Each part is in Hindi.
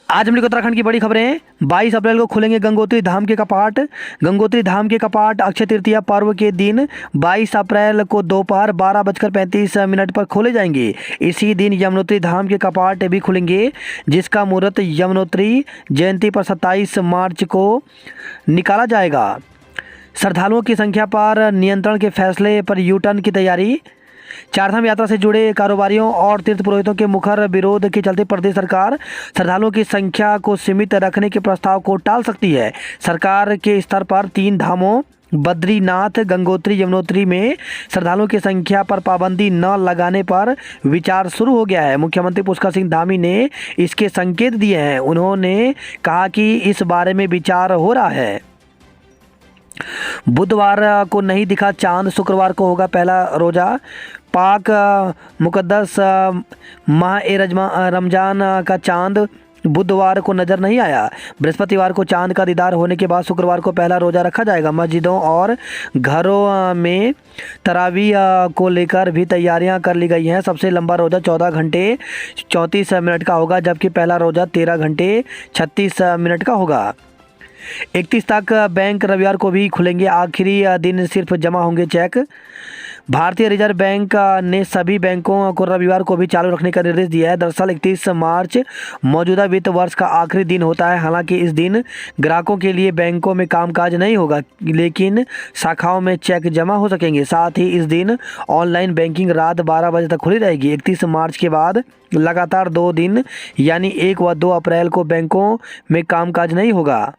आज हम लोग उत्तराखंड की बड़ी खबरें। 22 अप्रैल को खुलेंगे गंगोत्री धाम के कपाट। गंगोत्री धाम के कपाट अक्षय तृतीया पर्व के दिन 22 अप्रैल को दोपहर 12:35 पर खोले जाएंगे। इसी दिन यमुनोत्री धाम के कपाट भी खुलेंगे, जिसका मुहूर्त यमुनोत्री जयंती पर 27 मार्च को निकाला जाएगा। श्रद्धालुओं की संख्या पर नियंत्रण के फैसले पर यू टर्न की तैयारी। चारधाम यात्रा से जुड़े कारोबारियों और तीर्थ पुरोहितों के मुखर विरोध के चलते प्रदेश सरकार श्रद्धालुओं की संख्या को सीमित रखने के प्रस्ताव को टाल सकती है। सरकार के स्तर पर 3 धामों बद्रीनाथ, गंगोत्री, यमुनोत्री में श्रद्धालुओं की संख्या पर पाबंदी न लगाने पर विचार शुरू हो गया है। मुख्यमंत्री पुष्कर सिंह धामी ने इसके संकेत दिए हैं। उन्होंने कहा कि इस बारे में विचार हो रहा है। बुधवार को नहीं दिखा चांद, शुक्रवार को होगा पहला रोजा। पाक मुकद्दस माह ए रमजान का चांद बुधवार को नज़र नहीं आया। बृहस्पतिवार को चांद का दीदार होने के बाद शुक्रवार को पहला रोज़ा रखा जाएगा। मस्जिदों और घरों में तरावीह को लेकर भी तैयारियां कर ली गई हैं। सबसे लंबा रोज़ा 14 घंटे 34 मिनट का होगा, जबकि पहला रोज़ा 13 घंटे 36 मिनट का होगा। 31 तक बैंक रविवार को भी खुलेंगे। आखिरी दिन सिर्फ जमा होंगे चेक। भारतीय रिजर्व बैंक ने सभी बैंकों को रविवार को भी चालू रखने का निर्देश दिया है। दरअसल 31 मार्च मौजूदा वित्त वर्ष का आखिरी दिन होता है। हालांकि इस दिन ग्राहकों के लिए बैंकों में कामकाज नहीं होगा, लेकिन शाखाओं में चेक जमा हो सकेंगे। साथ ही इस दिन ऑनलाइन बैंकिंग रात 12 बजे तक खुली रहेगी। 31 मार्च के बाद लगातार 2 दिन यानी 1 व 2 अप्रैल को बैंकों में कामकाज नहीं होगा।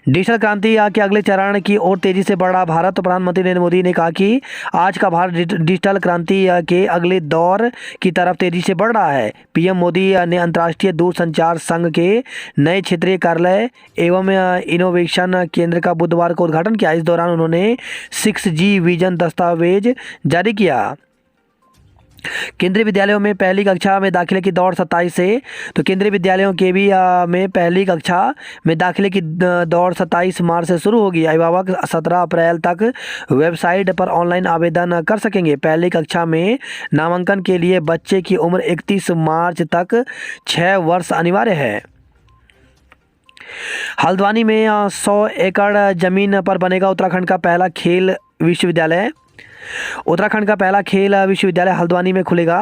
डिजिटल क्रांति के अगले चरण की ओर तेजी से बढ़ रहा भारत। प्रधानमंत्री नरेंद्र मोदी ने कहा कि आज का भारत डिजिटल क्रांति के अगले दौर की तरफ तेजी से बढ़ रहा है। पीएम मोदी ने अंतर्राष्ट्रीय दूरसंचार संघ के नए क्षेत्रीय कार्यालय एवं इनोवेशन केंद्र का बुधवार को उद्घाटन किया। इस दौरान उन्होंने 6G विजन दस्तावेज जारी किया। केंद्रीय विद्यालयों में पहली कक्षा में दाखिले की दौड़ 27 से, तो केंद्रीय विद्यालयों के भी में पहली कक्षा में दाखिले की दौड़ 27 मार्च से शुरू होगी। अभिभावक 17 अप्रैल तक वेबसाइट पर ऑनलाइन आवेदन कर सकेंगे। पहली कक्षा में नामांकन के लिए बच्चे की उम्र 31 मार्च तक 6 वर्ष अनिवार्य है। हल्द्वानी में 100 एकड़ जमीन पर बनेगा उत्तराखंड का पहला खेल विश्वविद्यालय। उत्तराखंड का पहला खेल विश्वविद्यालय हल्द्वानी में खुलेगा।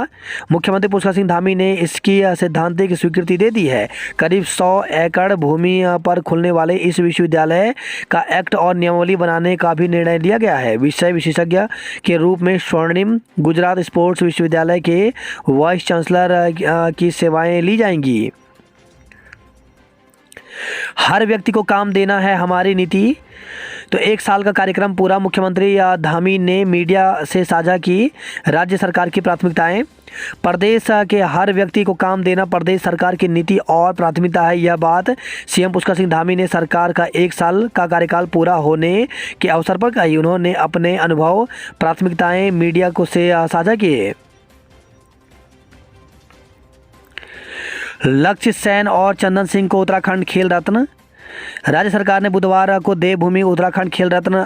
मुख्यमंत्री पुष्कर सिंह धामी ने इसकी सैद्धांतिक स्वीकृति दे दी है। करीब 100 एकड़ भूमि पर खुलने वाले इस विश्वविद्यालय का एक्ट और नियमावली बनाने का भी निर्णय लिया गया है। विषय विशेषज्ञ के रूप में स्वर्णिम गुजरात स्पोर्ट्स विश्वविद्यालय के वाइस चांसलर की सेवाएं ली जाएंगी। हर व्यक्ति को काम देना है हमारी नीति, तो 1 साल का कार्यक्रम पूरा। मुख्यमंत्री धामी ने मीडिया से साझा की राज्य सरकार की प्राथमिकताएं। प्रदेश के हर व्यक्ति को काम देना प्रदेश सरकार की नीति और प्राथमिकता है। यह बात सीएम पुष्कर सिंह धामी ने सरकार का 1 साल का कार्यकाल पूरा होने के अवसर पर कही। उन्होंने अपने अनुभव प्राथमिकताएं मीडिया को से साझा किए। लक्ष्य सेन और चंदन सिंह को उत्तराखंड खेल रत्न। राज्य सरकार ने बुधवार को देवभूमि उत्तराखंड खेल रत्न,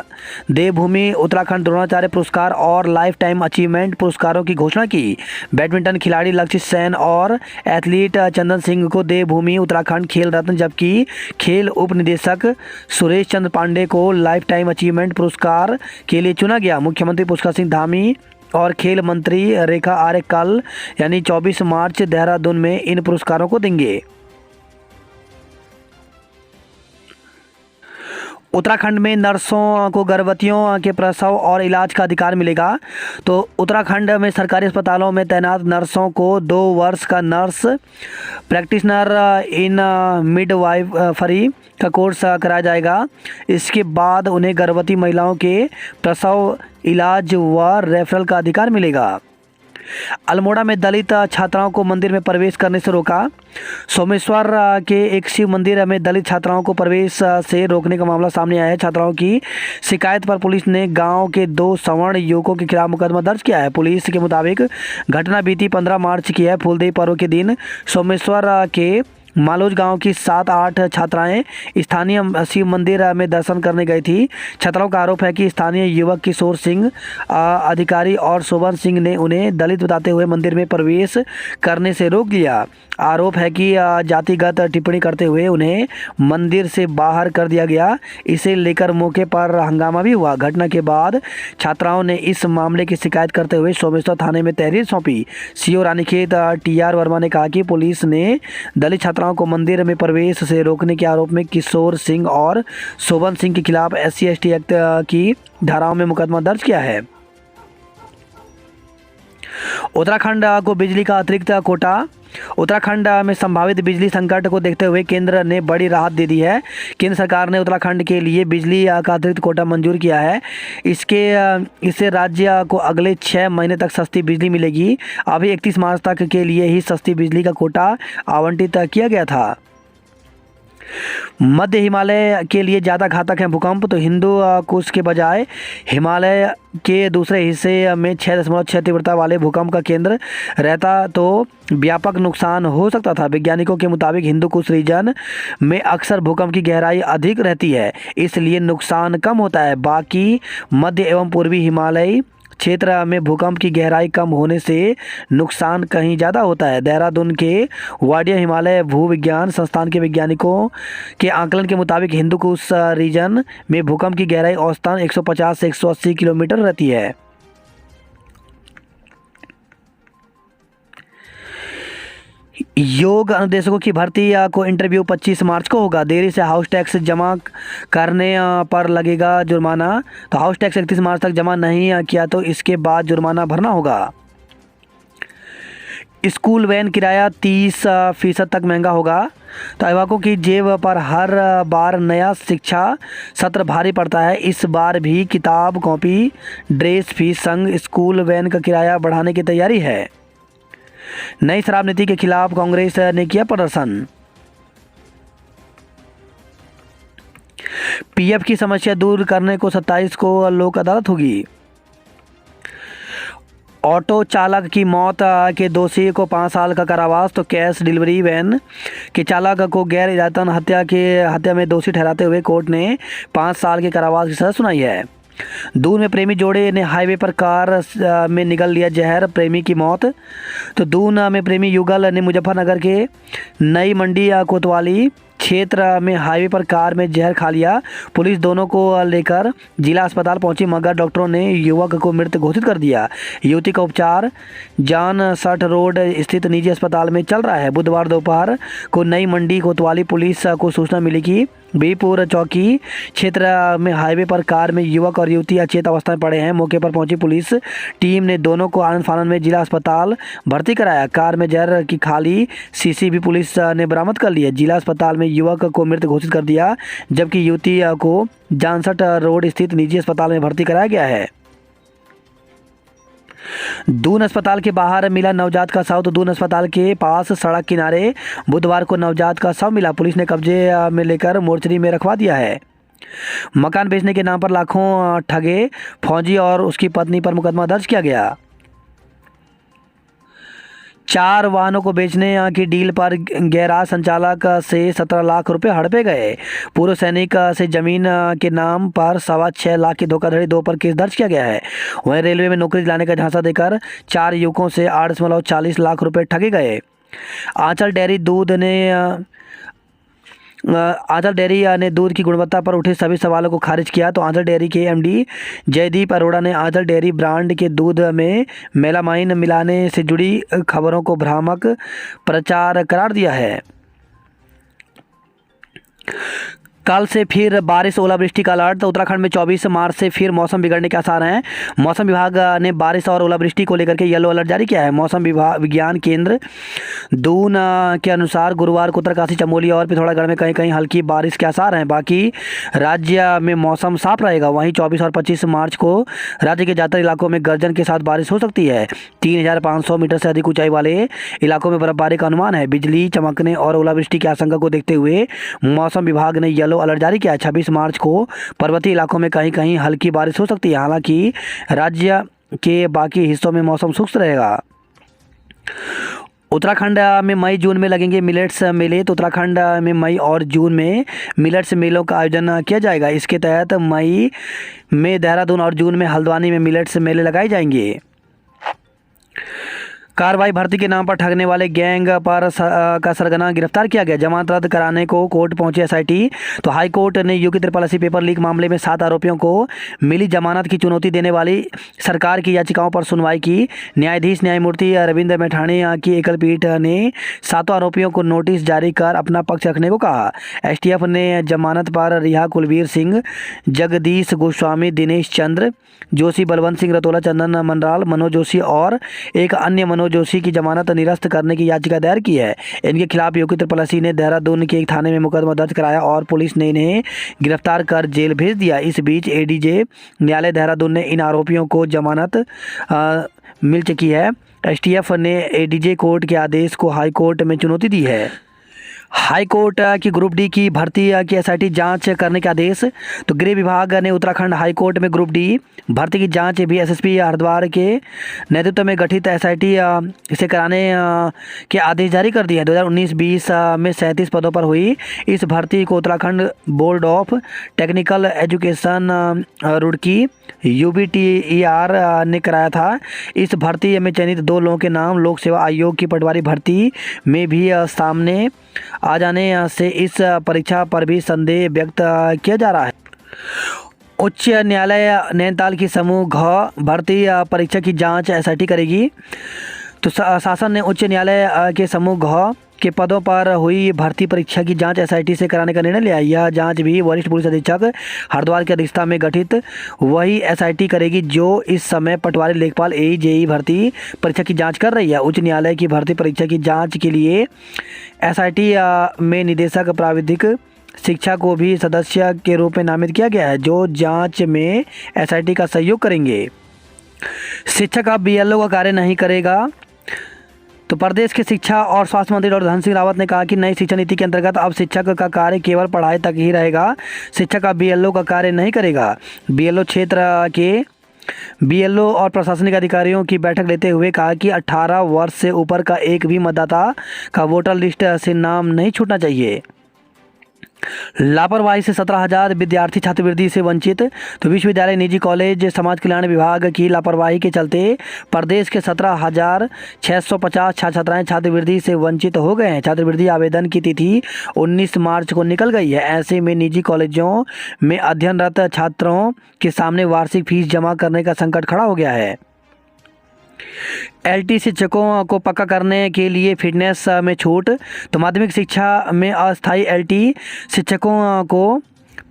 देवभूमि उत्तराखंड द्रोणाचार्य पुरस्कार और लाइफ टाइम अचीवमेंट पुरस्कारों की घोषणा की। बैडमिंटन खिलाड़ी लक्ष्य सेन और एथलीट चंदन सिंह को देवभूमि उत्तराखंड खेल रत्न, जबकि खेल उप निदेशक सुरेश चंद्र पांडे को लाइफ टाइम अचीवमेंट पुरस्कार के लिए चुना गया। मुख्यमंत्री पुष्कर सिंह धामी और खेल मंत्री रेखा आर्य कल यानी 24 मार्च देहरादून में इन पुरस्कारों को देंगे। उत्तराखंड में नर्सों को गर्भवतियों के प्रसव और इलाज का अधिकार मिलेगा। तो उत्तराखंड में सरकारी अस्पतालों में तैनात नर्सों को 2 वर्ष का नर्स प्रैक्टिशनर इन मिडवाइफरी का कोर्स कराया जाएगा। इसके बाद उन्हें गर्भवती महिलाओं के प्रसव, इलाज व रेफरल का अधिकार मिलेगा। अल्मोड़ा में दलित छात्राओं को मंदिर में प्रवेश करने से रोका। सोमेश्वर के एक शिव मंदिर में दलित छात्राओं को प्रवेश से रोकने का मामला सामने आया है। छात्राओं की शिकायत पर पुलिस ने गांव के 2 सवर्ण युवकों के खिलाफ मुकदमा दर्ज किया है। पुलिस के मुताबिक घटना बीती 15 मार्च की है। फूलदेई पर्व के दिन सोमेश्वर के मालोज गांव की 7-8 छात्राएं स्थानीय शिव मंदिर में दर्शन करने गई थी। छात्राओं का आरोप है कि स्थानीय युवक किशोर सिंह अधिकारी और शोभन सिंह ने उन्हें दलित बताते हुए मंदिर में प्रवेश करने से रोक दिया। आरोप है कि जातिगत टिप्पणी करते हुए उन्हें मंदिर से बाहर कर दिया गया। इसे लेकर मौके पर हंगामा भी हुआ। घटना के बाद छात्राओं ने इस मामले की शिकायत करते हुए सोमेश्वर थाने में तहरीर सौंपी। सीओ रानीखेत TR वर्मा ने कहा कि पुलिस ने दलित छात्राओं को मंदिर में प्रवेश से रोकने के आरोप में किशोर सिंह और शोभन सिंह के खिलाफ SC/ST एक्ट की धाराओं में मुकदमा दर्ज किया है। उत्तराखंड को बिजली का अतिरिक्त कोटा। उत्तराखंड में संभावित बिजली संकट को देखते हुए केंद्र ने बड़ी राहत दे दी है। केंद्र सरकार ने उत्तराखंड के लिए बिजली का अतिरिक्त कोटा मंजूर किया है। इससे राज्य को अगले 6 महीने तक सस्ती बिजली मिलेगी। अभी 31 मार्च तक के लिए ही सस्ती बिजली का कोटा आवंटित किया गया था। मध्य हिमालय के लिए ज़्यादा घातक है भूकंप। तो हिंदू कुश के बजाय हिमालय के दूसरे हिस्से में 6.6 तीव्रता वाले भूकंप का केंद्र रहता तो व्यापक नुकसान हो सकता था। वैज्ञानिकों के मुताबिक हिंदू कुश रीजन में अक्सर भूकंप की गहराई अधिक रहती है, इसलिए नुकसान कम होता है। बाकी मध्य एवं पूर्वी हिमालयी क्षेत्र में भूकंप की गहराई कम होने से नुकसान कहीं ज़्यादा होता है। देहरादून के वाडिया हिमालय भूविज्ञान संस्थान के वैज्ञानिकों के आकलन के मुताबिक हिंदू कुश रीजन में भूकंप की गहराई औसतन 150 से 180 किलोमीटर रहती है। योग अनुदेशकों की भर्ती को इंटरव्यू 25 मार्च को होगा। देरी से हाउस टैक्स जमा करने पर लगेगा जुर्माना। तो हाउस टैक्स 31 मार्च तक जमा नहीं किया तो इसके बाद जुर्माना भरना होगा। स्कूल वैन किराया 30% तक महंगा होगा। तो अभिभावकों की जेब पर हर बार नया शिक्षा सत्र भारी पड़ता है। इस बार भी किताब, कॉपी, ड्रेस फीस संग स्कूल वैन का किराया बढ़ाने की तैयारी है। नई शराब नीति के खिलाफ कांग्रेस ने किया प्रदर्शन। PF की समस्या दूर करने को 27 को लोक अदालत होगी। ऑटो चालक की मौत के दोषी को 5 साल का कारावास। तो कैश डिलीवरी वैन के चालक को गैर इरादतन हत्या में दोषी ठहराते हुए कोर्ट ने 5 साल के कारावास की सजा सुनाई है। दून में प्रेमी जोड़े ने हाईवे पर कार में निगल लिया जहर, प्रेमी की मौत। तो दून में प्रेमी युगल ने मुजफ्फरनगर के नई मंडी कोतवाली क्षेत्र में हाईवे पर कार में जहर खा लिया। पुलिस दोनों को लेकर जिला अस्पताल पहुंची, मगर डॉक्टरों ने युवक को मृत घोषित कर दिया। युवती का उपचार जान सठ रोड स्थित निजी अस्पताल में चल रहा है। बुधवार दोपहर को नई मंडी कोतवाली पुलिस को सूचना मिली कि बीपुर चौकी क्षेत्र में हाईवे पर कार में युवक और युवती अचेत अवस्था में पड़े हैं। मौके पर पहुंची पुलिस टीम ने दोनों को आनंद फानंद में जिला अस्पताल भर्ती कराया। कार में जहर की खाली शीशी भी पुलिस ने बरामद कर ली है। जिला अस्पताल में युवक को मृत घोषित कर दिया, जबकि युवती को जानसठ रोड स्थित निजी अस्पताल में भर्ती कराया गया है। दून अस्पताल के बाहर मिला नवजात का शव। तो दून अस्पताल के पास सड़क किनारे बुधवार को नवजात का शव मिला। पुलिस ने कब्जे में लेकर मोर्चरी में रखवा दिया है। मकान बेचने के नाम पर लाखों ठगे फौजी और उसकी पत्नी पर मुकदमा दर्ज किया गया। 4 वाहनों को बेचने की डील पर गैराज संचालक से 17 लाख रुपए हड़पे गए। पूर्व सैनिक से जमीन के नाम पर 6.25 लाख की धोखाधड़ी 2 पर केस दर्ज किया गया है। वहीं रेलवे में नौकरी दिलाने का झांसा देकर 4 युवकों से 8.40 लाख रुपए ठगे गए। आंचल डेयरी ने दूध की गुणवत्ता पर उठे सभी सवालों को खारिज किया। तो आंचल डेयरी के MD जयदीप अरोड़ा ने आंचल डेयरी ब्रांड के दूध में मेलामाइन मिलाने से जुड़ी खबरों को भ्रामक प्रचार करार दिया है। कल से फिर बारिश ओलावृष्टि का अलर्ट। तो उत्तराखंड में 24 मार्च से फिर मौसम बिगड़ने के आसार हैं। मौसम विभाग ने बारिश और ओलावृष्टि को लेकर के येलो अलर्ट जारी किया है। मौसम विज्ञान केंद्र दून के अनुसार गुरुवार को उत्तरकाशी, चमोली और पिथौरागढ़ में कहीं कहीं हल्की बारिश के आसार हैं। बाकी राज्य में मौसम साफ रहेगा। वहीं 24 और 25 मार्च को राज्य के ज़्यादातर इलाकों में गर्जन के साथ बारिश हो सकती है। 3500 मीटर से अधिक ऊंचाई वाले इलाकों में बर्फबारी का अनुमान है। बिजली चमकने और ओलावृष्टि की आशंका को देखते हुए मौसम विभाग ने येलो अलर्ट जारी किया है। 26 मार्च को पर्वतीय इलाकों में कहीं कहीं हल्की बारिश हो सकती है। हालांकि राज्य के बाकी हिस्सों में मौसम शुष्क रहेगा। उत्तराखंड में मई जून में लगेंगे मिलेट्स मेले। तो उत्तराखंड में मई और जून में मिलेट्स मेलों का आयोजन किया जाएगा। इसके तहत मई में देहरादून और जून में हल्द्वानी में मिलेट्स मेले लगाए जाएंगे। कार्रवाई, भर्ती के नाम पर ठगने वाले गैंग का सरगना गिरफ्तार किया गया। जमानत रद्द कराने को कोर्ट पहुंची एसआईटी। तो हाई कोर्ट ने यूपी SSSC पेपर लीक मामले में 7 आरोपियों को मिली जमानत की चुनौती देने वाली सरकार की याचिकाओं पर सुनवाई की। न्यायाधीश न्यायमूर्ति रविंद्र मैठाणी की एकल पीठ ने 7 आरोपियों को नोटिस जारी कर अपना पक्ष रखने को कहा। एसटीएफ ने जमानत पर रिहा कुलवीर सिंह, जगदीश गोस्वामी, दिनेश चंद्र जोशी, बलवंत सिंह रतोला, चंदन मनराल, मनोज जोशी और एक अन्य मनोज जोशी की जमानत निरस्त करने की याचिका दायर की है। इनके खिलाफ यूपी SSSC ने देहरादून के एक थाने में मुकदमा दर्ज कराया और पुलिस ने इन्हें गिरफ्तार कर जेल भेज दिया। इस बीच एडीजे न्यायालय देहरादून ने इन आरोपियों को जमानत मिल चुकी है। एसटीएफ ने एडीजे कोर्ट के आदेश को हाई कोर्ट में चुनौती दी है। हाई कोर्ट की ग्रुप डी की भर्ती की एसआईटी जांच करने के आदेश। तो गृह विभाग ने उत्तराखंड हाई कोर्ट में ग्रुप डी भर्ती की जांच भी एसएसपी हरिद्वार के नेतृत्व में गठित एसआईटी इसे कराने के आदेश जारी कर दिए हैं। 2019-20 में 37 पदों पर हुई इस भर्ती को Uttarakhand board of technical education Roorkee UBTER ने कराया था। इस भर्ती में चयनित 2 लोगों के नाम लोक सेवा आयोग की पटवारी भर्ती में भी सामने आ जाने से इस परीक्षा पर भी संदेह व्यक्त किया जा रहा है। उच्च न्यायालय नैनीताल की समूह घ भर्ती परीक्षा की जांच एसआईटी करेगी। तो शासन ने उच्च न्यायालय के समूह घ के पदों पर हुई भर्ती परीक्षा की जांच एसआईटी से कराने का निर्णय लिया। यह जांच भी वरिष्ठ पुलिस अधीक्षक हरिद्वार की अध्यक्षता में गठित वही एसआईटी करेगी जो इस समय पटवारी, लेखपाल, जेई भर्ती परीक्षा की जांच कर रही है। उच्च न्यायालय की भर्ती परीक्षा की जांच के लिए एसआईटी में निदेशक प्राविधिक शिक्षा को भी सदस्य के रूप में नामित किया गया है जो जांच में एसआईटी का सहयोग करेंगे। शिक्षक अब बीएलओ का कार्य नहीं करेगा। तो प्रदेश के शिक्षा और स्वास्थ्य मंत्री डॉक्टर धन सिंह रावत ने कहा कि नई शिक्षा नीति के अंतर्गत अब शिक्षक का कार्य केवल पढ़ाई तक ही रहेगा। शिक्षक अब बीएलओ का कार्य नहीं करेगा। बीएलओ क्षेत्र के बीएलओ और प्रशासनिक अधिकारियों की बैठक लेते हुए कहा कि 18 वर्ष से ऊपर का एक भी मतदाता का वोटर लिस्ट से नाम नहीं छूटना चाहिए। लापरवाही से 17,000 विद्यार्थी छात्रवृत्ति से वंचित। तो विश्वविद्यालय, निजी कॉलेज, समाज कल्याण विभाग की लापरवाही के चलते प्रदेश के 17,650 छात्र छात्राएं छात्रवृत्ति से वंचित हो गए हैं। छात्रवृत्ति आवेदन की तिथि 19 मार्च को निकल गई है। ऐसे में निजी कॉलेजों में अध्ययनरत छात्रों के सामने वार्षिक फीस जमा करने का संकट खड़ा हो गया है। एलटी शिक्षकों को पक्का करने के लिए फिटनेस में छूट। तो माध्यमिक शिक्षा में अस्थायी एलटी शिक्षकों को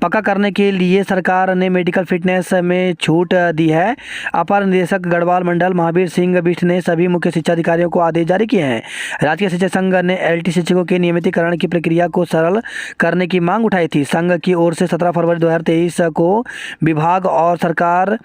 पक्का करने के लिए सरकार ने मेडिकल फिटनेस में छूट दी है। अपर निदेशक गढ़वाल मंडल महावीर सिंह बिष्ट ने सभी मुख्य शिक्षा अधिकारियों को आदेश जारी किए हैं। राजकीय शिक्षक संघ ने एलटी शिक्षकों के नियमितीकरण की प्रक्रिया को सरल करने की मांग उठाई थी। संघ की ओर से 17 फरवरी 2023 को विभाग और सरकार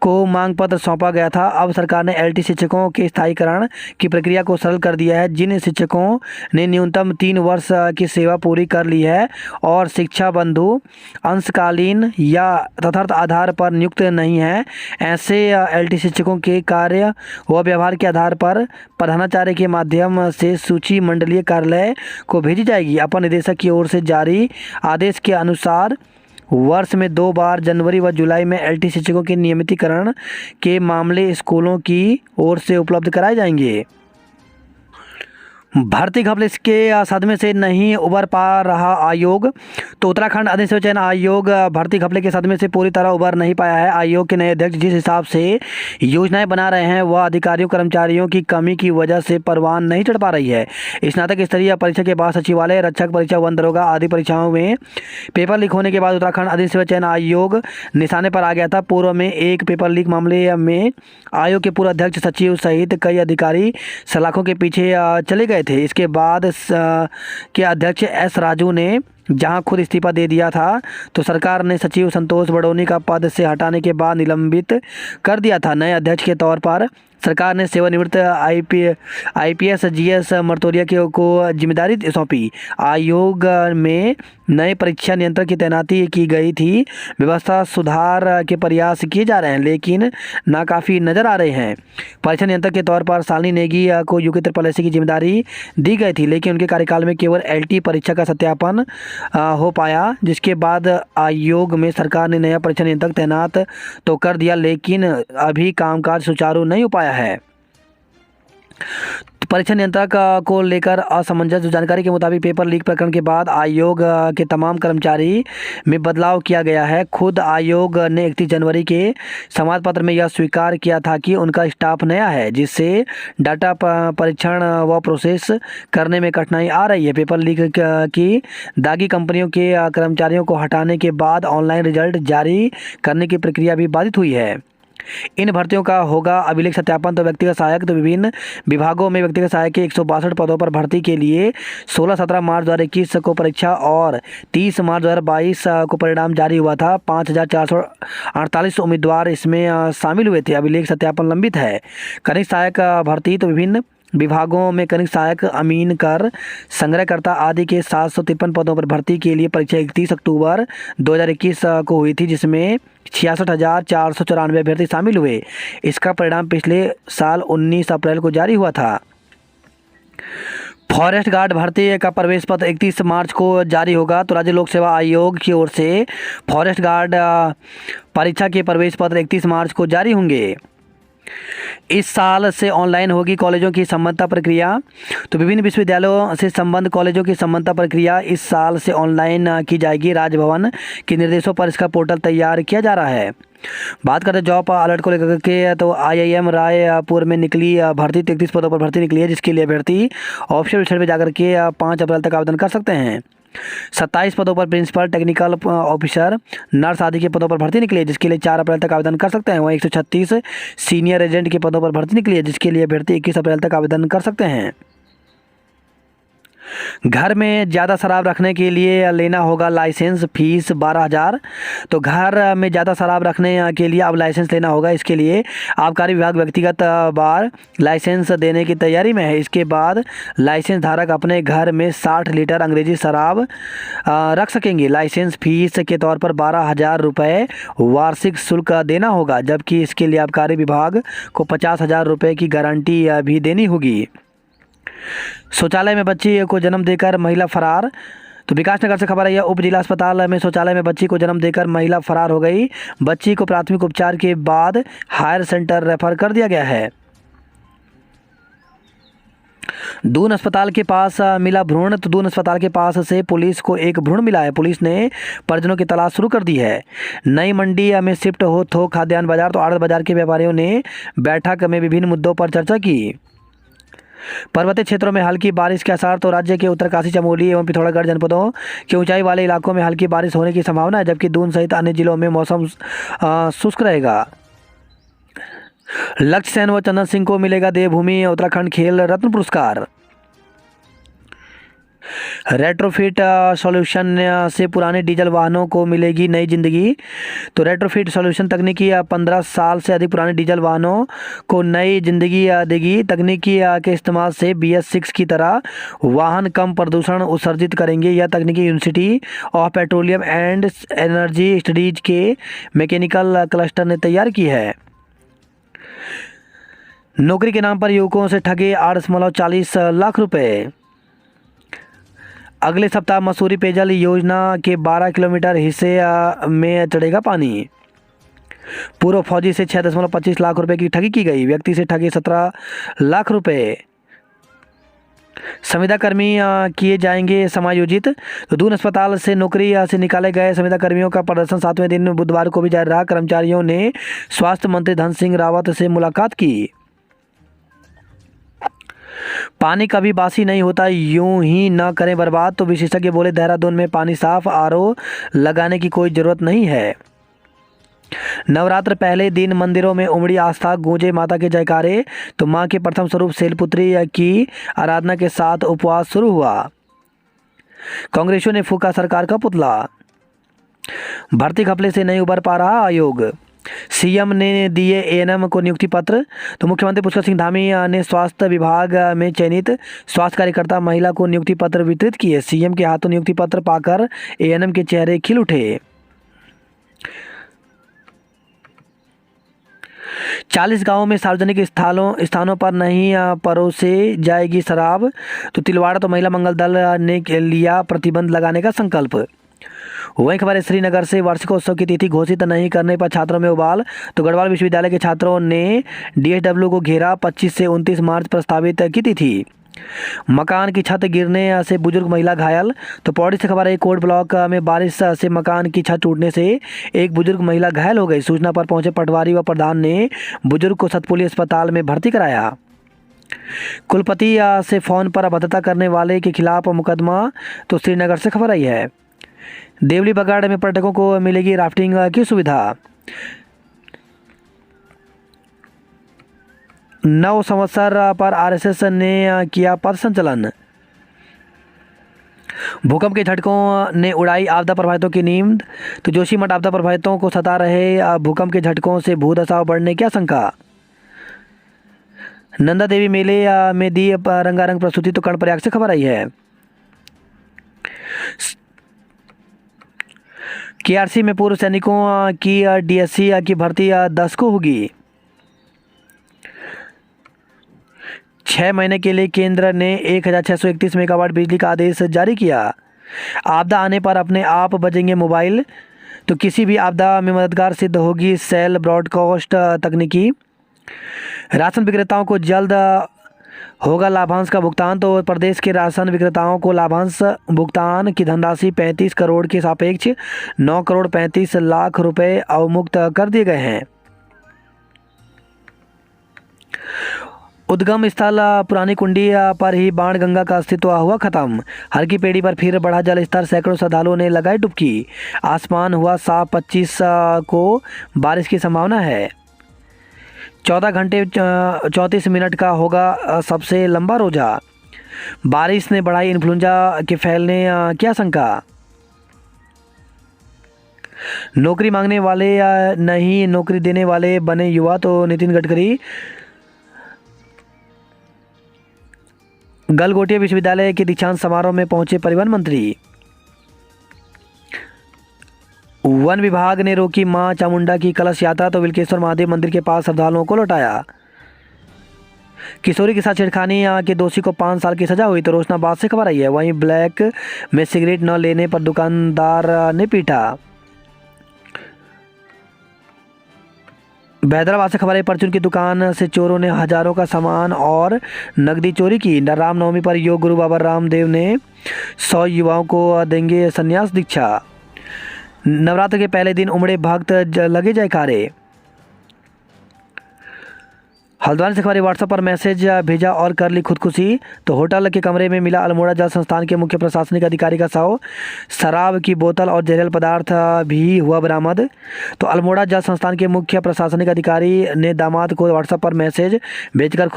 को मांग पत्र सौंपा गया था। अब सरकार ने एलटी शिक्षकों के स्थायीकरण की प्रक्रिया को सरल कर दिया है। जिन शिक्षकों ने न्यूनतम 3 वर्ष की सेवा पूरी कर ली है और शिक्षा बंधु अंशकालीन या तथार्थ आधार पर नियुक्त नहीं है, ऐसे एलटी शिक्षकों के कार्य व व्यवहार के आधार पर प्रधानाचार्य के माध्यम से सूची मंडलीय कार्यालय को भेजी जाएगी। अपर निदेशक की ओर से जारी आदेश के अनुसार वर्ष में 2 बार जनवरी व जुलाई में एलटी शिक्षकों के नियमितीकरण के मामले स्कूलों की ओर से उपलब्ध कराए जाएंगे। भर्ती घपले के सदमे से नहीं उबर पा रहा आयोग। तो उत्तराखंड अधीनस्थ चयन आयोग भर्ती घपले के सदमे से पूरी तरह उबर नहीं पाया है। आयोग के नए अध्यक्ष जिस हिसाब से योजनाएं बना रहे हैं वह अधिकारियों कर्मचारियों की कमी की वजह से परवान नहीं चढ़ पा रही है। स्नातक स्तरीय परीक्षा के बाद सचिवालय, रक्षक परीक्षा, वन दरोगा आदि परीक्षाओं में पेपर लीक होने के बाद उत्तराखंड अधीनस्थ चयन आयोग निशाने पर आ गया था। पूर्व में एक पेपर लीक मामले में आयोग के पूर्व अध्यक्ष, सचिव सहित कई अधिकारी सलाखों के पीछे चले गए थे। इसके बाद के अध्यक्ष एस राजू ने जहां खुद इस्तीफा दे दिया था तो सरकार ने सचिव संतोष बडोनी का पद से हटाने के बाद निलंबित कर दिया था। नए अध्यक्ष के तौर पर सरकार ने सेवानिवृत्त आईपीएस जीएस मर्तोरिया को जिम्मेदारी सौंपी। आयोग में नए परीक्षा नियंत्रक की तैनाती की गई थी। व्यवस्था सुधार के प्रयास किए जा रहे हैं लेकिन नाकाफी नजर आ रहे हैं। परीक्षा नियंत्रक के तौर पर शालिनी नेगी को यूके ट्रिपल एससी की जिम्मेदारी दी गई थी लेकिन उनके कार्यकाल में केवल एलटी परीक्षा का सत्यापन हो पाया, जिसके बाद आयोग में सरकार ने नया परीक्षा नियंत्रक तैनात तो कर दिया लेकिन अभी कामकाज सुचारू नहीं हो पाया है। परीक्षा नियंत्रक को लेकर असमंजस। जानकारी के मुताबिक पेपर लीक प्रकरण के बाद आयोग के तमाम कर्मचारी में बदलाव किया गया है। खुद आयोग ने 31 जनवरी के समाज पत्र में यह स्वीकार किया था कि उनका स्टाफ नया है, जिससे डाटा परीक्षण व प्रोसेस करने में कठिनाई आ रही है। पेपर लीक की दागी कंपनियों के कर्मचारियों को हटाने के बाद ऑनलाइन रिजल्ट जारी करने की प्रक्रिया भी बाधित हुई है। इन भर्तियों का होगा अभिलेख सत्यापन। तो व्यक्तिगत सहायक तो विभिन्न विभागों में व्यक्तिगत सहायक के 162 पदों पर भर्ती के लिए 16-17 मार्च 2021 को परीक्षा और 30 मार्च 2022 को परिणाम जारी हुआ था। 5448 उम्मीदवार इसमें शामिल हुए थे। अभिलेख सत्यापन लंबित है। कनिष्ठ सहायक भर्ती तो विभिन्न विभागों में कनिष्ठ सहायक, अमीन कर, संग्रहकर्ता आदि के 753 पदों पर भर्ती के लिए परीक्षा 31 अक्टूबर 2021 को हुई थी, जिसमें 66,494 अभ्यर्थी शामिल हुए। इसका परिणाम पिछले साल 19 अप्रैल को जारी हुआ था। फॉरेस्ट गार्ड भर्ती का प्रवेश पत्र 31 मार्च को जारी होगा। तो राज्य लोक सेवा आयोग की ओर से फॉरेस्ट गार्ड परीक्षा के प्रवेश पत्र 31 मार्च को जारी होंगे। इस साल से ऑनलाइन होगी कॉलेजों की संबद्धता प्रक्रिया। तो विभिन्न विश्वविद्यालयों से संबद्ध कॉलेजों की संबद्धता प्रक्रिया इस साल से ऑनलाइन की जाएगी। राजभवन के निर्देशों पर इसका पोर्टल तैयार किया जा रहा है। बात करते जॉब अलर्ट को लेकर के, तो आईआईएम रायपुर में निकली भर्ती 33 पदों पर भर्ती निकली है, जिसके लिए अभ्यर्थी ऑफिशियल वेबसाइट पर जाकर के 5 अप्रैल तक आवेदन कर सकते हैं। 27 पदों पर प्रिंसिपल, टेक्निकल ऑफिसर, नर्स आदि के पदों पर भर्ती निकली है, जिसके लिए 4 अप्रैल तक आवेदन कर सकते हैं। वहीं 136 सीनियर एजेंट के पदों पर भर्ती निकली है, जिसके लिए अभ्यर्थी 21 अप्रैल तक आवेदन कर सकते हैं। घर में ज़्यादा शराब रखने के लिए लेना होगा लाइसेंस, फीस 12,000। तो घर में ज़्यादा शराब रखने के लिए अब लाइसेंस लेना होगा। इसके लिए आबकारी विभाग व्यक्तिगत बार लाइसेंस देने की तैयारी में है। इसके बाद लाइसेंस धारक अपने घर में 60 लीटर अंग्रेजी शराब रख सकेंगे। लाइसेंस फीस के तौर पर 12,000 रुपये वार्षिक शुल्क देना होगा, जबकि इसके लिए आबकारी विभाग को 50,000 रुपये की गारंटी भी देनी होगी। शौचालय में बच्ची को जन्म देकर महिला फरार। तो विकासनगर से खबर है, यह उप जिला अस्पताल में शौचालय में बच्ची को जन्म देकर महिला फरार हो गई। बच्ची को प्राथमिक उपचार के बाद हायर सेंटर रेफर कर दिया गया है। दून अस्पताल के पास मिला भ्रूण। तो दून अस्पताल के पास से पुलिस को एक भ्रूण मिला है। पुलिस ने परिजनों की तलाश शुरू कर दी है। नई मंडी में शिफ्ट हो थोक खाद्यान्न बाजार। तो आड़त बाजार के व्यापारियों ने बैठक में विभिन्न मुद्दों पर चर्चा की। पर्वतीय क्षेत्रों में हल्की बारिश के आसार। तो राज्य के उत्तरकाशी, चमोली एवं पिथौरागढ़ जनपदों के ऊंचाई वाले इलाकों में हल्की बारिश होने की संभावना है, जबकि दून सहित अन्य जिलों में मौसम शुष्क रहेगा। लक्ष्य सेन व चंदन सिंह को मिलेगा देवभूमि उत्तराखंड खेल रत्न पुरस्कार। रेट्रोफिट सॉल्यूशन से पुराने डीजल वाहनों को मिलेगी नई जिंदगी। तो रेट्रोफिट सॉल्यूशन तकनीकी 15 साल से अधिक पुराने डीजल वाहनों को नई जिंदगी देगी। तकनीकी के इस्तेमाल से BS6 की तरह वाहन कम प्रदूषण उत्सर्जित करेंगे। यह तकनीकी university of petroleum and energy studies के मैकेनिकल क्लस्टर ने तैयार की है। नौकरी के नाम पर युवकों से ठगे 8.40 लाख रुपए। अगले सप्ताह मसूरी पेयजल योजना के 12 किलोमीटर हिस्से में चढ़ेगा पानी। पूर्व फौजी से 6.25 लाख रुपए की ठगी की गई। व्यक्ति से ठगे 17 लाख रुपए। संविदा कर्मी किए जाएंगे समायोजित। तो दून अस्पताल से नौकरी से निकाले गए संविदा कर्मियों का प्रदर्शन 7वें दिन बुधवार को भी जारी रहा। कर्मचारियों ने स्वास्थ्य मंत्री धन सिंह रावत से मुलाकात की। पानी कभी बासी नहीं होता, यूं ही न करें बर्बाद। तो विशेषज्ञ बोले, देहरादून में पानी साफ, RO लगाने की कोई जरूरत नहीं है। नवरात्र पहले दिन मंदिरों में उमड़ी आस्था, गूंजे माता के जयकारे। तो मां के प्रथम स्वरूप शैलपुत्री की आराधना के साथ उपवास शुरू हुआ। कांग्रेसियों ने फूका सरकार का पुतला। भर्ती घपले से नहीं उबर पा रहा आयोग। सीएम ने दिए एएनएम को नियुक्ति पत्र। तो मुख्यमंत्री पुष्कर सिंह धामी ने स्वास्थ्य विभाग में चयनित स्वास्थ्य कार्यकर्ता महिला को नियुक्ति पत्र वितरित किए। सीएम के हाथों नियुक्ति पत्र पाकर एएनएम के चेहरे खिल उठे। 40 गांवों में सार्वजनिक स्थानों पर नहीं परोसे जाएगी शराब। तो तिलवाड़ा तो महिला मंगल दल ने लिया प्रतिबंध लगाने का संकल्प। वहीं खबर है श्रीनगर से वार्षिकोत्सव की तिथि घोषित नहीं करने पर छात्रों में उबाल। तो गढ़वाल विश्वविद्यालय के छात्रों ने डीएसडब्ल्यू को घेरा। 25 से 29 मार्च प्रस्तावित की तिथि। मकान की छत गिरने से बुजुर्ग महिला घायल। तो पौड़ी से खबर है कोट ब्लॉक में बारिश से मकान की छत टूटने से एक बुजुर्ग महिला घायल हो गई। सूचना पर पहुंचे पटवारी व प्रधान ने बुजुर्ग को सतपुली अस्पताल में भर्ती कराया। कुलपति से फोन पर अभद्रता करने वाले के खिलाफ मुकदमा। तो श्रीनगर से खबर आई है। देवली बगड़ में पर्यटकों को मिलेगी राफ्टिंग की सुविधा। 9 संवत्सर पर आरएसएस ने किया पथ संचलन। भूकंप के झटकों ने उड़ाई आपदा प्रभावितों की नींद। तो जोशीमठ आपदा प्रभावितों को सता रहे भूकंप के झटकों से भूदशा बढ़ने की आशंका। नंदा देवी मेले में दी रंगारंग प्रस्तुति। तो कर्णप्रयाग से खबर आई है। केआरसी में पूर्व सैनिकों की डीएससी की भर्ती 10 को होगी। 6 महीने के लिए केंद्र ने 1631 मेगावाट बिजली का आदेश जारी किया। आपदा आने पर अपने आप बजेंगे मोबाइल। तो किसी भी आपदा में मददगार सिद्ध होगी सेल ब्रॉडकास्ट तकनीकी। राशन विक्रेताओं को जल्द होगा लाभांश का भुगतान। तो प्रदेश के राशन विक्रेताओं को लाभांश भुगतान की धनराशि 35 करोड़ के सापेक्ष 9 करोड़ 35 लाख रुपए अवमुक्त कर दिए गए हैं। उद्गम स्थल पुरानी कुंडी पर ही बाण गंगा का अस्तित्व हुआ खत्म। हरकी पेड़ी पर फिर बढ़ा जल स्तर। सैकड़ों श्रद्धालुओं ने लगाई डुबकी। आसमान हुआ साफ। 25 को बारिश की संभावना है। 14 घंटे 34 मिनट का होगा सबसे लंबा रोजा। बारिश ने बढ़ाई इन्फ्लुएंजा के फैलने की आशंका। नौकरी मांगने वाले नहीं नौकरी देने वाले बने युवा। तो नितिन गडकरी। गलगोटिया विश्वविद्यालय के दीक्षांत समारोह में पहुंचे परिवहन मंत्री। वन विभाग ने रोकी मां चामुंडा की कलश यात्रा। तो विल्केश्वर महादेव मंदिर के पास श्रद्धालुओं को लौटाया। किशोरी के साथ छेड़खानी के दोषी को 5 साल की सजा हुई। तो रोशनाबाद से खबर आई है। वहीं ब्लैक में सिगरेट न लेने पर दुकानदार ने पीटा। हैदराबाद से खबर है परचून की दुकान से चोरों ने हजारों का सामान और नकदी चोरी की। रामनवमी पर योग गुरु बाबा रामदेव ने 100 युवाओं को देंगे संन्यास दीक्षा। नवरात्र के पहले दिन उमड़े भक्त लगे जयकारे। हल्द्वानी से खबर व्हाट्सएप पर मैसेज भेजा और कर ली खुदकुशी। तो होटल के कमरे में मिला अल्मोड़ा जल संस्थान के मुख्य प्रशासनिक अधिकारी का शव। शराब की बोतल और जहरीला पदार्थ भी हुआ बरामद। तो अल्मोड़ा जल संस्थान के मुख्य प्रशासनिक अधिकारी ने दामाद को व्हाट्सएप पर मैसेज भेजकर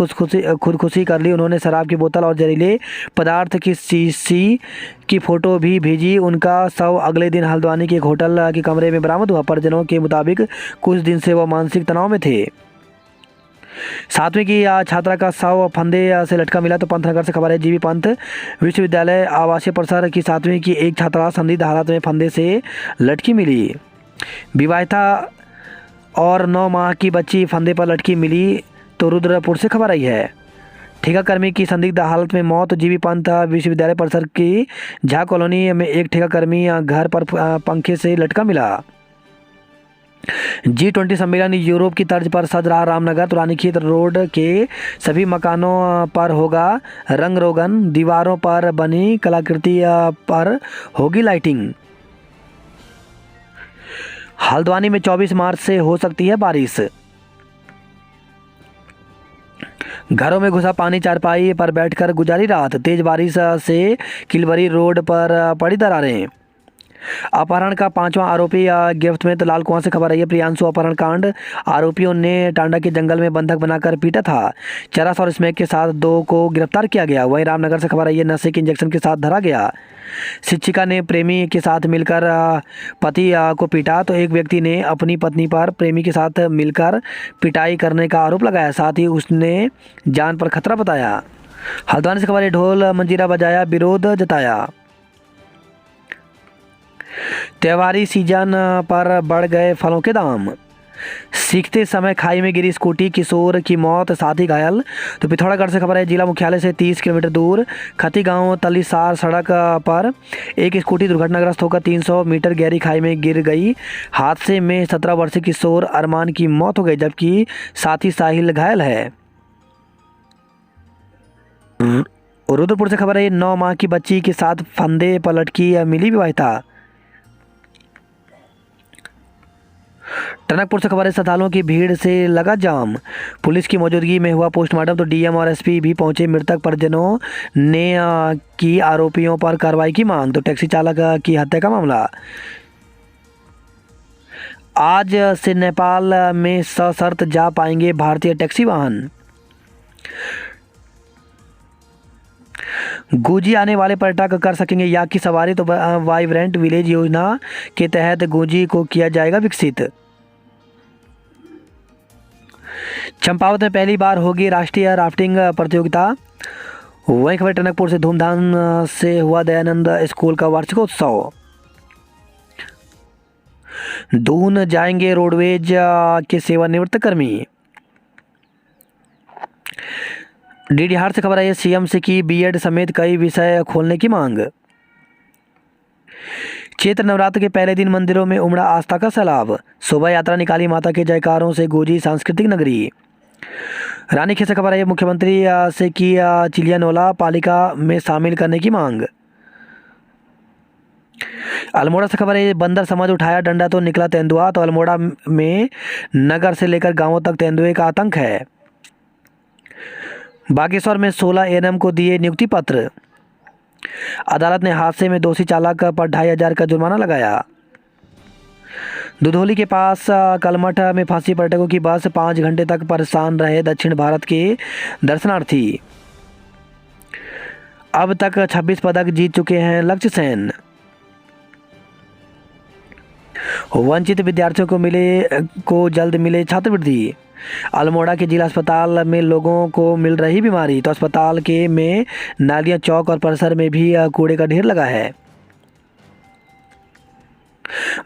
खुदकुशी कर ली। उन्होंने शराब की बोतल और जहरीले पदार्थ की शीशी की फोटो भी भेजी। उनका शव अगले दिन हल्द्वानी के एक होटल के कमरे में बरामद हुआ। परिजनों के मुताबिक कुछ दिन से वह मानसिक तनाव में थे। 7वीं की छात्रा का शव फंदे से लटका मिला। तो पंतनगर से खबर है जीबी पंत विश्वविद्यालय आवासीय परिसर की 7वीं की एक छात्रा संदिग्ध हालत में फंदे से लटकी मिली। विवाहिता और 9 माह की बच्ची फंदे पर लटकी मिली। तो रुद्रपुर से खबर आई है। ठेकाकर्मी की संदिग्ध हालत में मौत। जीबी पंत विश्वविद्यालय परिसर की झा कॉलोनी में एक ठेकाकर्मी घर पर पंखे से लटका मिला। G20 सम्मेलन यूरोप की तर्ज पर सज रहा रामनगर। तो रानीखेत रोड के सभी मकानों पर होगा रंग रोगन। दीवारों पर बनी कलाकृति पर होगी लाइटिंग। हल्द्वानी में 24 मार्च से हो सकती है बारिश। घरों में घुसा पानी। चारपाई पर बैठकर गुजारी रात। तेज बारिश से किलवरी रोड पर पड़ी दरारें। अपहरण का 5वां आरोपी गिरफ्त में। तो लाल कुआं से खबर आई है, प्रियांशु अपहरण कांड, आरोपियों ने टांडा के जंगल में बंधक बनाकर पीटा था। चरस और स्मैक के साथ 2 को गिरफ्तार किया गया। वहीं रामनगर से खबर आई है, नशे के इंजेक्शन के साथ धरा गया। शिक्षिका ने प्रेमी के साथ मिलकर पति को पीटा। तो एक व्यक्ति ने अपनी पत्नी पर प्रेमी के साथ मिलकर पिटाई करने का आरोप लगाया, साथ ही उसने जान पर खतरा बताया। हल्द्वानी से खबर है, ढोल मंजीरा बजाया, विरोध जताया। त्योहारी सीजन पर बढ़ गए फलों के दाम। सीखते समय खाई में गिरी स्कूटी, किशोर की मौत, साथी घायल। तो पिथौरागढ़ से खबर है, जिला मुख्यालय से 30 किलोमीटर दूर खती गांव तलीसार सड़क पर एक स्कूटी दुर्घटनाग्रस्त होकर 300 मीटर गहरी खाई में गिर गई। हादसे में 17 वर्षीय किशोर अरमान की मौत हो गई, जबकि साथी साहिल घायल है। रुद्रपुर से खबर है, 9 माह की बच्ची के साथ फंदे पर लटकी मिली विवाहिता। टनकपुर से खबर है, श्रद्धालुओं की भीड़ से लगा जाम, पुलिस की मौजूदगी में हुआ पोस्टमार्टम। तो डीएम और एसपी भी पहुंचे। मृतक परिजनों ने की आरोपियों पर कार्रवाई की मांग। तो टैक्सी चालक की हत्या का मामला। आज से नेपाल में सशर्त जा पाएंगे भारतीय टैक्सी वाहन। गुंजी आने वाले पर्यटक कर सकेंगे याक की सवारी। तो वाइब्रेंट विलेज योजना के तहत गुंजी को किया जाएगा विकसित। चंपावत में पहली बार होगी राष्ट्रीय राफ्टिंग प्रतियोगिता। वहीं खबर टनकपुर से, धूमधाम से हुआ दयानंद स्कूल का वार्षिकोत्सव। दून जाएंगे रोडवेज के सेवानिवृत्त कर्मी। डीडीहार से खबर है, सीएम से की बीएड समेत कई विषय खोलने की मांग। चैत्र नवरात्र के पहले दिन मंदिरों में उमड़ा आस्था का सैलाब। शोभा यात्रा निकाली, माता के जयकारों से गूंजी सांस्कृतिक नगरी। रानीखेत से खबर है, मुख्यमंत्री से की चिलियानोला पालिका में शामिल करने की मांग। अल्मोड़ा से खबर है, बंदर समझ उठाया डंडा तो निकला तेंदुआ। तो अल्मोड़ा में नगर से लेकर गांवों तक तेंदुए का आतंक है। बागेश्वर में 16 एएनएम को दिए नियुक्ति पत्र। अदालत ने हादसे में दोषी चालक पर 2500 का जुर्माना लगाया। दुधौली के पास कलमठ में फंसी पर्यटकों की बस, 5 घंटे तक परेशान रहे दक्षिण भारत के दर्शनार्थी। अब तक 26 पदक जीत चुके हैं लक्ष्य सेन। वंचित विद्यार्थियों को जल्द मिले छात्रवृत्ति। अल्मोड़ा के जिला अस्पताल में लोगों को मिल रही बीमारी। तो अस्पताल के में नालियां, चौक और परिसर में भी कूड़े का ढेर लगा है।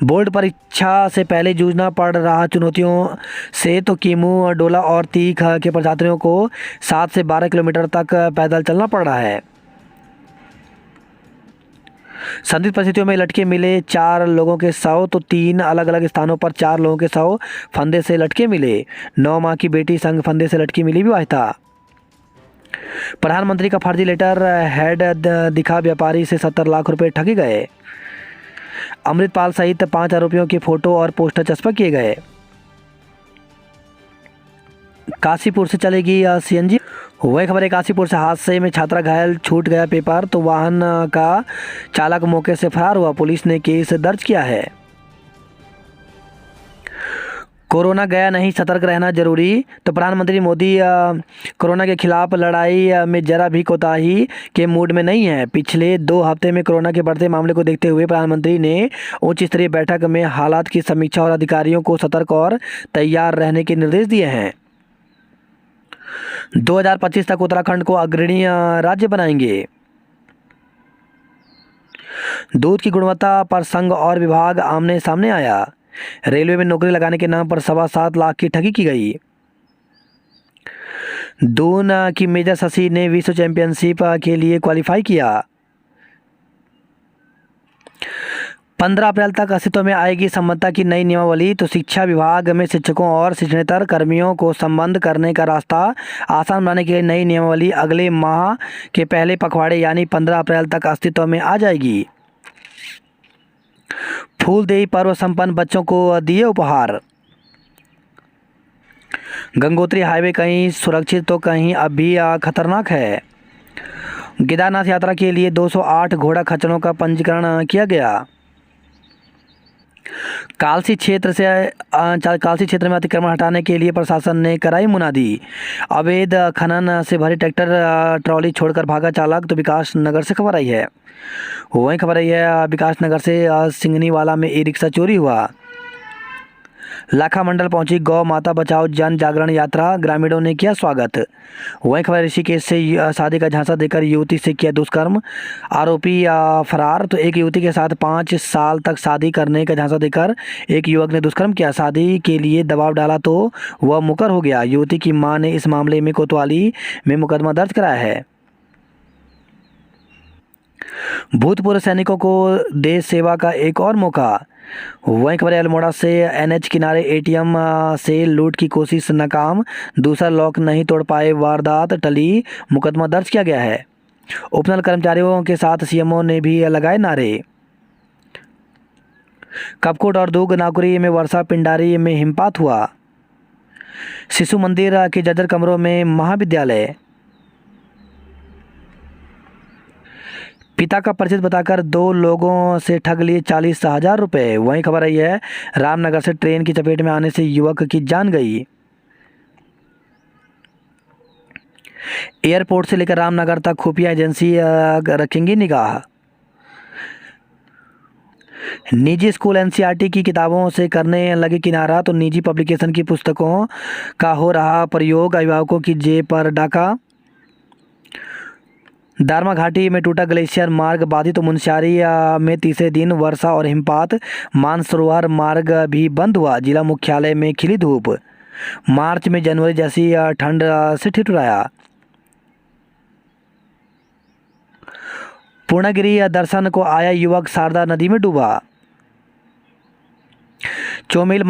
बोर्ड परीक्षा से पहले जूझना पड़ रहा चुनौतियों से। तो कीमू, डोला और तीख के प्रजातियों को 7 से 12 किलोमीटर तक पैदल चलना पड़ रहा है। संदिग्ध परिस्थितियों में लटके मिले 4 लोगों के शव। तो 3 अलग अलग स्थानों पर 4 लोगों के शव फंदे से लटके मिले। 9 माह की बेटी संग फंदे से लटकी मिली विवाहिता। प्रधानमंत्री का फर्जी लेटर हेड दिखा व्यापारी से 70 लाख रुपए ठगे गए। अमृतपाल सहित 5 आरोपियों के फोटो और पोस्टर चस्पा किए गए। काशीपुर से चलेगी सीएनजी। वही खबर है, काशीपुर से हादसे में छात्रा घायल, छूट गया पेपर। तो वाहन का चालक मौके से फरार हुआ, पुलिस ने केस दर्ज किया है। कोरोना गया नहीं, सतर्क रहना जरूरी। तो प्रधानमंत्री मोदी कोरोना के खिलाफ लड़ाई में जरा भी कोताही के मूड में नहीं है। पिछले 2 हफ्ते में कोरोना के बढ़ते मामले को देखते हुए प्रधानमंत्री ने उच्च स्तरीय बैठक में हालात की समीक्षा और अधिकारियों को सतर्क और तैयार रहने के निर्देश दिए हैं। 2025 तक उत्तराखंड को अग्रणी राज्य बनाएंगे। दूध की गुणवत्ता पर संघ और विभाग आमने सामने आया। रेलवे में नौकरी लगाने के नाम पर 7.25 लाख की ठगी की गई। दून की मेजर शशि ने विश्व चैंपियनशिप के लिए क्वालिफाई किया। 15 अप्रैल तक अस्तित्व में आएगी संबद्धता की नई नियमावली। तो शिक्षा विभाग में शिक्षकों और शिक्षणेतर कर्मियों को संबद्ध करने का रास्ता आसान बनाने के लिए नई नियमावली अगले माह के पहले पखवाड़े यानी 15 अप्रैल तक अस्तित्व में आ जाएगी। फूलदेई पर्व संपन्न, बच्चों को दिए उपहार। गंगोत्री हाईवे कहीं सुरक्षित तो कहीं अब भी खतरनाक है। केदारनाथ यात्रा के लिए 208 घोड़ा खच्चरों का पंजीकरण किया गया। कालसी क्षेत्र में अतिक्रमण हटाने के लिए प्रशासन ने कराई मुनादी। अवैध खनन से भरी ट्रैक्टर ट्रॉली छोड़कर भागा चालक। तो विकास नगर से खबर आई है। वहीं खबर आई है विकास नगर से सिंगनीवाला में ई रिक्शा चोरी हुआ। लाखा मंडल पहुंची गौ माता बचाओ जन जागरण यात्रा, ग्रामीणों ने किया स्वागत। वहीं खबर ऋषिकेश से शादी का झांसा देकर युवती से किया दुष्कर्म, आरोपी फरार। तो एक युवती के साथ 5 साल तक शादी करने का झांसा देकर एक युवक ने दुष्कर्म किया। शादी के लिए दबाव डाला तो वह मुकर हो गया। युवती की मां ने इस मामले में कोतवाली में मुकदमा दर्ज कराया है। भूतपूर्व सैनिकों को देश सेवा का एक और मौका। वहीं खबर है अल्मोड़ा से एनएच किनारे एटीएम से लूट की कोशिश नाकाम, दूसरा लॉक नहीं तोड़ पाए, वारदात टली, मुकदमा दर्ज किया गया है। उपनल कर्मचारियों के साथ सीएमओ ने भी लगाए नारे। कपकोट और दुर्ग नाकुरी में वर्षा, पिंडारी में हिमपात हुआ। शिशु मंदिर के जर्जर कमरों में महाविद्यालय। पिता का परिचित बताकर 2 लोगों से ठग लिए 40,000 रुपये। वहीं खबर आई है रामनगर से ट्रेन की चपेट में आने से युवक की जान गई। एयरपोर्ट से लेकर रामनगर तक खुफिया एजेंसी रखेंगी निगाह। निजी स्कूल एनसीईआरटी की किताबों से करने लगे किनारा। तो निजी पब्लिकेशन की पुस्तकों का हो रहा प्रयोग, अभिभावकों की जेब पर डाका। दारमा घाटी में टूटा ग्लेशियर मार्ग बाधित। तो मुनस्यारी में तीसरे दिन वर्षा और हिमपात। मानसरोवर मार्ग भी बंद हुआ। जिला मुख्यालय में खिली धूप। मार्च में जनवरी जैसी ठंड से ठिठुराया। पूर्णगिरी दर्शन को आया युवक शारदा नदी में डूबा। चौमिल